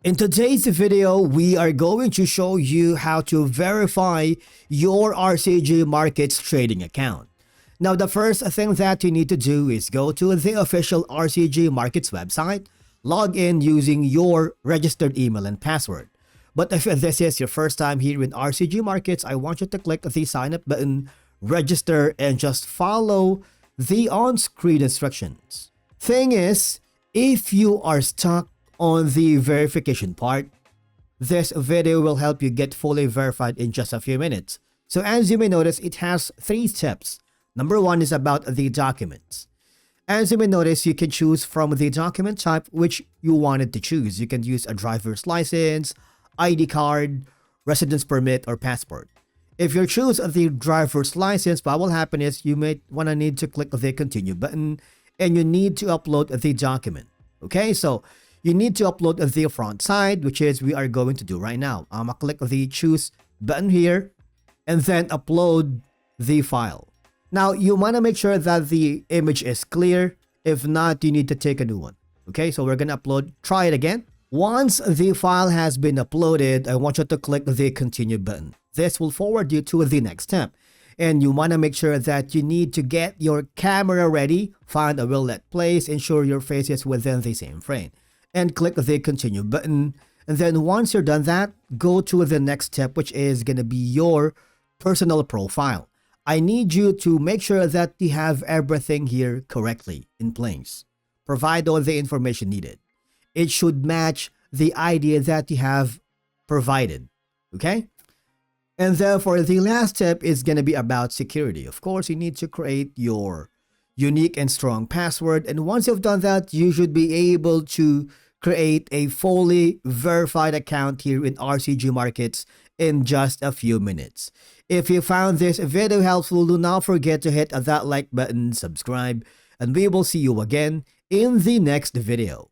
In today's video, we are going to show you how to verify your RCG Markets trading account. Now, the first thing that you need to do is go to the official RCG Markets website, log in using your registered email and password. But if this is your first time here in RCG Markets, I want you to click the sign up button, register, and just follow the on-screen instructions. Thing is, if you are stuck on the verification part, this video will help you get fully verified in just a few minutes. So as you may notice, it has 3 steps. Number 1 is about the documents. As you may notice, you can choose from the document type which you wanted to choose. You can use a driver's license, ID card, residence permit, or passport. If you choose the driver's license, what will happen is you may need to click the continue button and you need to upload the document. Okay, so you need to upload the front side, which is we are going to do right now. I'm gonna click the choose button here and then upload the file. Now you want to make sure that the image is clear. If not, you need to take a new one. Okay, so we're gonna upload, try it again. Once the file has been uploaded, I want you to click the continue button. This will forward you to the next step. And you want to make sure that you need to get your camera ready, find a well-lit place, ensure your face is within the same frame, and click the continue button. And then once you're done that, go to the next step, which is going to be your personal profile. I need you to make sure that you have everything here correctly in place. Provide all the information needed. It should match the ID that you have provided. Okay? And therefore, the last step is going to be about security. Of course, you need to create your unique and strong password. And once you've done that, you should be able to create a fully verified account here in RCG Markets in just a few minutes. If you found this video helpful, do not forget to hit that like button, subscribe, and we will see you again in the next video.